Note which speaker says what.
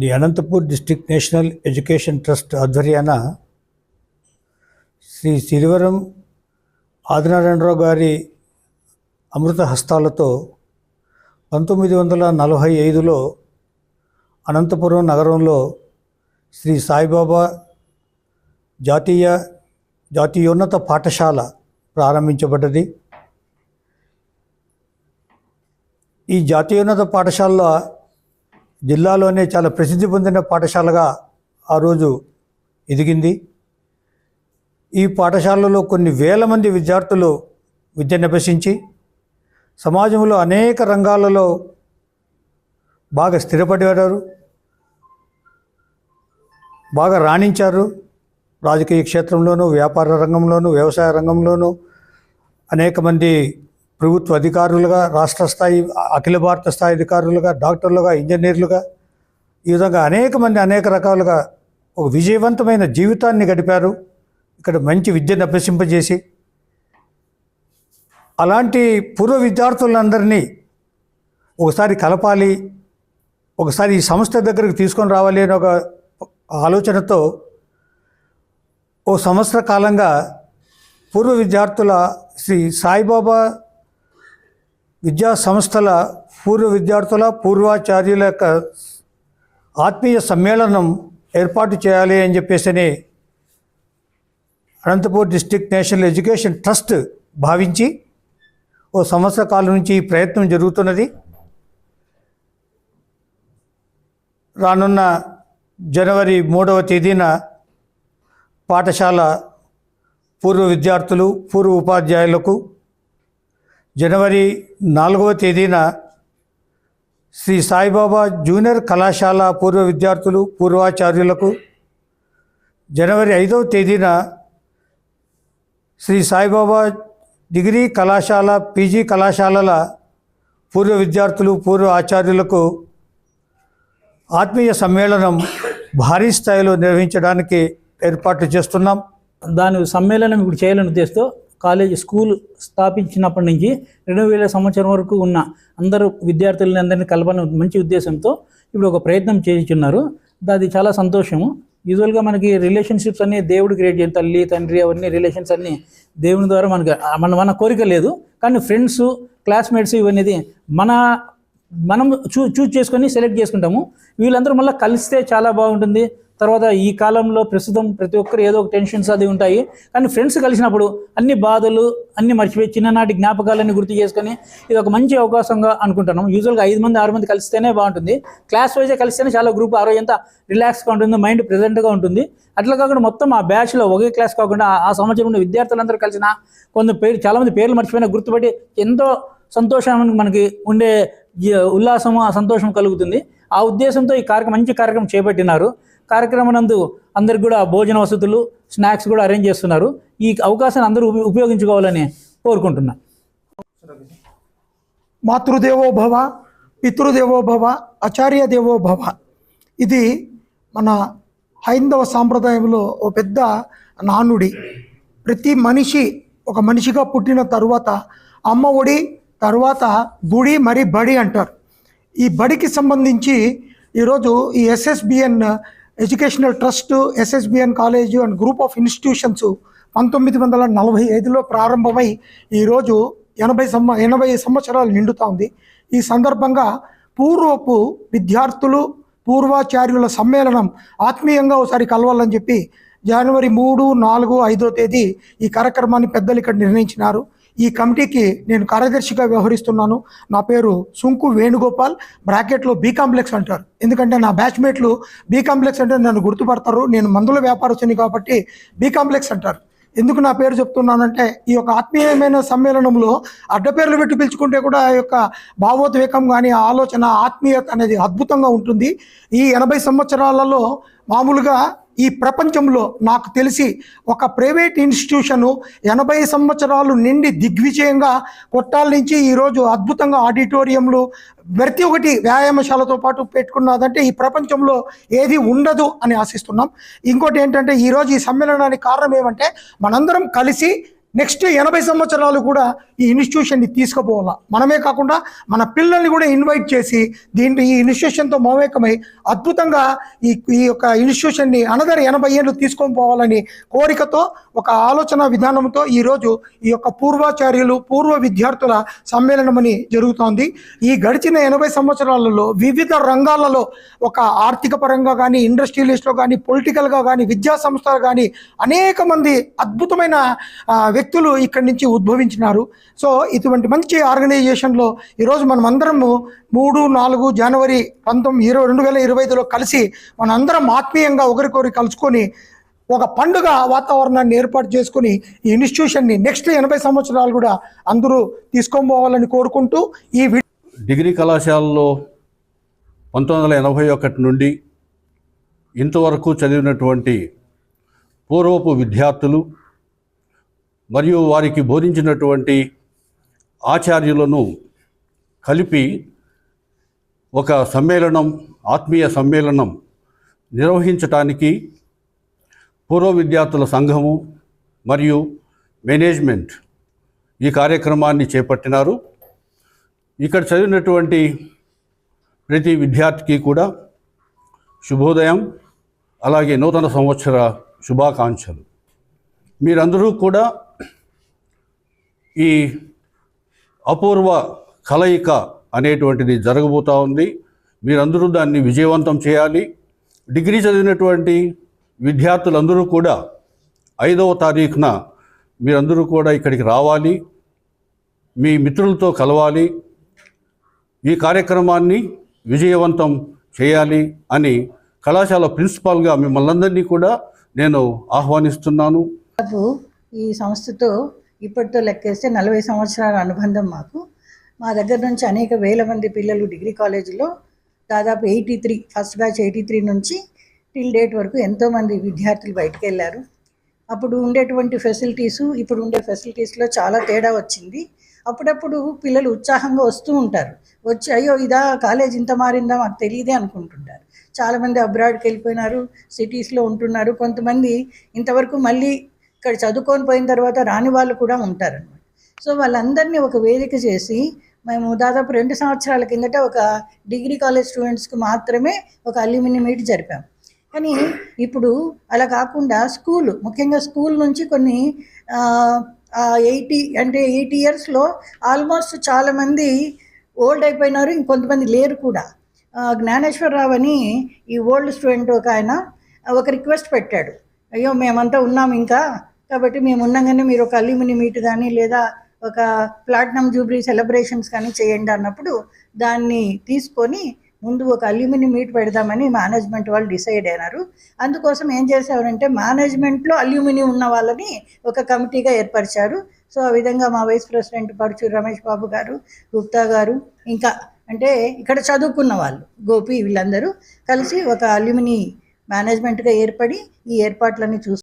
Speaker 1: The Anantapur district national education trust ఆధ్వర్యాన శ్రీ సిరివరం ఆదినారాయణరావు గారి అమృత హస్తాలతో 1945లో అనంతపురం నగరంలో శ్రీ సాయిబాబా జాతీయోన్నత పాఠశాల ప్రారంభించబడ్డది. ఈ జాతీయోన్నత పాఠశాల జిల్లాలోనే చాలా ప్రసిద్ధి పొందిన పాఠశాలగా ఆ రోజు ఎదిగింది. ఈ పాఠశాలలో కొన్ని వేల మంది విద్యార్థులు విద్యనభ్యసించి సమాజంలో అనేక రంగాలలో బాగా స్థిరపడ్డారు, బాగా రాణించారు. రాజకీయ క్షేత్రంలోనూ, వ్యాపార రంగంలోనూ, వ్యవసాయ రంగంలోనూ అనేక మంది ప్రభుత్వ అధికారులుగా, రాష్ట్ర స్థాయి, అఖిల భారత స్థాయి అధికారులుగా, డాక్టర్లుగా, ఇంజనీర్లుగా, ఈ విధంగా అనేక మంది అనేక రకాలుగా ఒక విజయవంతమైన జీవితాన్ని గడిపారు. ఇక్కడ మంచి విద్యను అభ్యసింపజేసి అలాంటి పూర్వ విద్యార్థులందరినీ ఒకసారి కలపాలి, ఒకసారి ఈ సంస్థ దగ్గరకు తీసుకొని రావాలి అని ఒక ఆలోచనతో ఓ సంవత్సర కాలంగా పూర్వ విద్యార్థుల శ్రీ సాయిబాబా విద్యా సంస్థల పూర్వ విద్యార్థుల పూర్వాచార్యుల యొక్క ఆత్మీయ సమ్మేళనం ఏర్పాటు చేయాలి అని చెప్పేసి Anantapur district national education trust భావించి ఓ సంవత్సర కాలం నుంచి ఈ ప్రయత్నం జరుగుతున్నది. రానున్న జనవరి 3వ తేదీన పాఠశాల పూర్వ విద్యార్థులు, పూర్వ ఉపాధ్యాయులకు, జనవరి 4వ తేదీన శ్రీ సాయిబాబా జూనియర్ కళాశాల పూర్వ విద్యార్థులు, పూర్వాచార్యులకు, జనవరి 5వ తేదీన శ్రీ సాయిబాబా డిగ్రీ కళాశాల, పీజీ కళాశాలల పూర్వ విద్యార్థులు, పూర్వ ఆచార్యులకు ఆత్మీయ సమ్మేళనం భారీ స్థాయిలో నిర్వహించడానికి ఏర్పాట్లు చేస్తున్నాం.
Speaker 2: దాని సమ్మేళనం ఇప్పుడు చేయాలని ఉద్దేశంతో స్కూల్ స్థాపించినప్పటి నుంచి 2000 సంవత్సరం వరకు ఉన్న అందరూ విద్యార్థులని అందరినీ కలపాలని మంచి ఉద్దేశంతో ఇప్పుడు ఒక ప్రయత్నం చేస్తున్నారు. అది చాలా సంతోషము. యూజువల్గా మనకి రిలేషన్షిప్స్ అన్నీ దేవుడు క్రియేట్ చేయాలి, తల్లి తండ్రి అవన్నీ రిలేషన్స్ అన్నీ దేవుని ద్వారా మన కోరిక లేదు. కానీ ఫ్రెండ్స్, క్లాస్మేట్స్ ఇవన్నీ మనం చూజ్ చేసుకొని సెలెక్ట్ చేసుకుంటాము. వీళ్ళందరూ మళ్ళీ కలిస్తే చాలా బాగుంటుంది. తర్వాత ఈ కాలంలో ప్రస్తుతం ప్రతి ఒక్కరు ఏదో ఒక టెన్షన్స్ అది ఉంటాయి. కానీ ఫ్రెండ్స్ కలిసినప్పుడు అన్ని బాధలు అన్నీ మర్చిపోయి చిన్ననాటి జ్ఞాపకాలన్నీ గుర్తు చేసుకొని ఇది ఒక మంచి అవకాశంగా అనుకుంటున్నాం. యూజువల్గా 5 మంది 6 మంది కలిస్తేనే బాగుంటుంది. క్లాస్ వైజే కలిస్తేనే చాలా గ్రూప్ ఆ రోజు ఎంత రిలాక్స్గా ఉంటుంది, మైండ్ ప్రెజెంట్గా ఉంటుంది. అట్లా కాకుండా మొత్తం ఆ బ్యాచ్లో ఒకే క్లాస్ కాకుండా ఆ సంవత్సరం ఉన్న విద్యార్థులందరూ కలిసిన చాలామంది పేర్లు మర్చిపోయినా గుర్తుపట్టి ఎంతో సంతోషం మనకి ఉండే ఉల్లాసము, ఆ సంతోషం కలుగుతుంది. ఆ ఉద్దేశంతో ఈ మంచి కార్యక్రమం చేపట్టినారు. కార్యక్రమం నందు అందరికి కూడా భోజన వసతులు, స్నాక్స్ కూడా అరేంజ్ చేస్తున్నారు. ఈ అవకాశాన్ని అందరూ ఉపయోగించుకోవాలని కోరుకుంటున్నాను.
Speaker 3: మాతృదేవో భవ, పితృదేవో భవ, ఆచార్య దేవో భవ. ఇది మన హైందవ సాంప్రదాయంలో ఓ పెద్ద నానుడి. ప్రతి మనిషి ఒక మనిషిగా పుట్టిన తరువాత అమ్మ ఒడి, తర్వాత గుడి, మరి బడి అంటారు. ఈ బడికి సంబంధించి ఈరోజు ఈ SSBN educational trust, SSBN college and group of institutions 1945లో ప్రారంభమై ఈరోజు 80 సంవత్సరాలు నిండుతూ ఉంది. ఈ సందర్భంగా పూర్వపు విద్యార్థులు, పూర్వాచార్యుల సమ్మేళనం ఆత్మీయంగా ఒకసారి కలవాలని చెప్పి జనవరి 3, 4, 5వ తేదీ ఈ కార్యక్రమాన్ని పెద్దలు ఇక్కడ నిర్ణయించినారు. ఈ కమిటీకి నేను కార్యదర్శిగా వ్యవహరిస్తున్నాను. నా పేరు సుంకు వేణుగోపాల్, బ్రాకెట్లో బీ కాంప్లెక్స్ అంటారు. ఎందుకంటే నా బ్యాచ్మేట్లు బీ కాంప్లెక్స్ అంటే నన్ను గుర్తుపడతారు. నేను మందుల వ్యాపారస్తుని కాబట్టి బీ కాంప్లెక్స్ అంటారు. ఎందుకు నా పేరు చెప్తున్నానంటే ఈ యొక్క ఆత్మీయమైన సమ్మేళనంలో అడ్డపేర్లు పెట్టి పిలుచుకుంటే కూడా ఆ యొక్క భావోద్వేగం కానీ ఆలోచన, ఆత్మీయత అనేది అద్భుతంగా ఉంటుంది. ఈ 80 సంవత్సరాలలో మామూలుగా ఈ ప్రపంచంలో నాకు తెలిసి ఒక ప్రైవేట్ ఇన్స్టిట్యూషను 80 సంవత్సరాలు నిండి దిగ్విజయంగా కొట్టాల నుంచి ఈరోజు అద్భుతంగా ఆడిటోరియంలు ప్రతి ఒక్కటి వ్యాయామశాలతో పాటు పెట్టుకున్నదంటే ఈ ప్రపంచంలో ఏది ఉండదు అని ఆశిస్తున్నాం. ఇంకోటి ఏంటంటే ఈరోజు ఈ సమ్మేళనానికి కారణం ఏమంటే మనందరం కలిసి నెక్స్ట్ 80 సంవత్సరాలు కూడా ఈ ఇన్స్టిట్యూషన్ని తీసుకుపోవాలా. మనమే కాకుండా మన పిల్లల్ని కూడా ఇన్వైట్ చేసి ఈ ఇన్స్టిట్యూషన్తో మమేకమై అద్భుతంగా ఈ యొక్క ఇన్స్టిట్యూషన్ని అనదర్ 80 ఏళ్ళు తీసుకొని పోవాలని కోరికతో, ఒక ఆలోచన విధానంతో ఈరోజు ఈ యొక్క పూర్వ విద్యార్థుల సమ్మేళనం అని జరుగుతోంది. ఈ గడిచిన 80 సంవత్సరాలలో వివిధ రంగాలలో, ఒక ఆర్థిక పరంగా కానీ, ఇండస్ట్రియలిస్ట్లో కానీ, పొలిటికల్గా కానీ, విద్యా సంస్థలు కానీ అనేక మంది అద్భుతమైన వ్యక్తులు ఇక్కడి నుంచి ఉద్భవించినారు. సో ఇటువంటి మంచి ఆర్గనైజేషన్లో ఈరోజు మనం అందరము 3-4 జనవరి 2025లో కలిసి మనందరం ఆత్మీయంగా ఒకరికొకరు కలుసుకొని ఒక పండుగ వాతావరణాన్ని ఏర్పాటు చేసుకుని ఈ ఇన్స్టిట్యూషన్ని నెక్స్ట్ 80 సంవత్సరాలు కూడా అందరూ తీసుకొని పోవాలని కోరుకుంటూ
Speaker 4: డిగ్రీ కళాశాలలో 1981 నుండి ఇంతవరకు చదివినటువంటి పూర్వపు విద్యార్థులు మరియు వారికి బోధించినటువంటి ఆచార్యులను కలిపి ఒక ఆత్మీయ సమ్మేళనం నిర్వహించటానికి పూర్వ విద్యార్థుల సంఘము మరియు మేనేజ్మెంట్ ఈ కార్యక్రమాన్ని చేపట్టినారు. ఇక్కడ చదివినటువంటి ప్రతి విద్యార్థికి కూడా శుభోదయం, అలాగే నూతన సంవత్సర శుభాకాంక్షలు. మీరందరూ కూడా ఈ అపూర్వ కలయిక అనేటువంటిది జరగబోతూ ఉంది. మీరందరూ దాన్ని విజయవంతం చేయాలి. డిగ్రీ చదివినటువంటి విద్యార్థులందరూ కూడా 5వ తారీఖున మీరందరూ కూడా ఇక్కడికి రావాలి, మీ మిత్రులతో కలవాలి, ఈ కార్యక్రమాన్ని విజయవంతం చేయాలి అని కళాశాల ప్రిన్సిపాల్గా మిమ్మల్ని అందరినీ కూడా నేను ఆహ్వానిస్తున్నాను.
Speaker 5: ఈ సంస్థతో ఇప్పటితో లెక్కేస్తే 40 సంవత్సరాల అనుబంధం మాకు. మా దగ్గర నుంచి అనేక వేల మంది పిల్లలు డిగ్రీ కాలేజీలో దాదాపు 83 ఫస్ట్ బ్యాచ్ 83 నుంచి టిల్ డేట్ వరకు ఎంతోమంది విద్యార్థులు బయటకు వెళ్ళారు. అప్పుడు ఉండేటువంటి ఫెసిలిటీసు ఇప్పుడు ఉండే ఫెసిలిటీస్లో చాలా తేడా వచ్చింది. అప్పుడప్పుడు పిల్లలు ఉత్సాహంగా వస్తూ ఉంటారు, వచ్చి అయ్యో ఇదా కాలేజ్ ఇంత మారిందా మాకు తెలియదే అనుకుంటుంటారు. చాలామంది అబ్రాడ్కి వెళ్ళిపోయినారు, సిటీస్లో ఉంటున్నారు. కొంతమంది ఇంతవరకు మళ్ళీ ఇక్కడ చదువుకొని పోయిన తర్వాత రాని వాళ్ళు కూడా ఉంటారన్నమాట. సో వాళ్ళందరినీ ఒక వేదిక చేసి మేము దాదాపు 2 సంవత్సరాల కిందట ఒక డిగ్రీ కాలేజ్ స్టూడెంట్స్కి మాత్రమే ఒక అల్యూమిని మీట్ జరిపాం. కానీ ఇప్పుడు అలా కాకుండా ముఖ్యంగా స్కూల్ నుంచి కొన్ని 80 ఇయర్స్లో ఆల్మోస్ట్ చాలామంది ఓల్డ్ అయిపోయినారు, ఇంకొంతమంది లేరు కూడా. జ్ఞానేశ్వరరావు అని ఈ ఓల్డ్ స్టూడెంట్ ఒక రిక్వెస్ట్ పెట్టాడు, అయ్యో మేమంతా ఉన్నాం ఇంకా, కాబట్టి మేము ఉన్నాగానే మీరు ఒక అల్యూమిని మీట్ కానీ లేదా ఒక ప్లాటినం జూబ్లీ సెలబ్రేషన్స్ కానీ చేయండి అన్నప్పుడు దాన్ని తీసుకొని ముందు ఒక అల్యూమిని మీట్ పెడదామని మేనేజ్మెంట్ వాళ్ళు డిసైడ్ అయినారు. అందుకోసం ఏం చేశారంటే మేనేజ్మెంట్లో అల్యూమిని ఉన్న వాళ్ళని ఒక కమిటీగా ఏర్పరిచారు. సో ఆ విధంగా మా వైస్ ప్రెసిడెంట్ పరుచూరు రమేష్ బాబు గారు, గుప్తా గారు, ఇంకా అంటే ఇక్కడ చదువుకున్న వాళ్ళు గోపి, వీళ్ళందరూ కలిసి ఒక అల్యూమిని మేనేజ్మెంట్గా ఏర్పడి ఈ ఏర్పాట్లన్నీ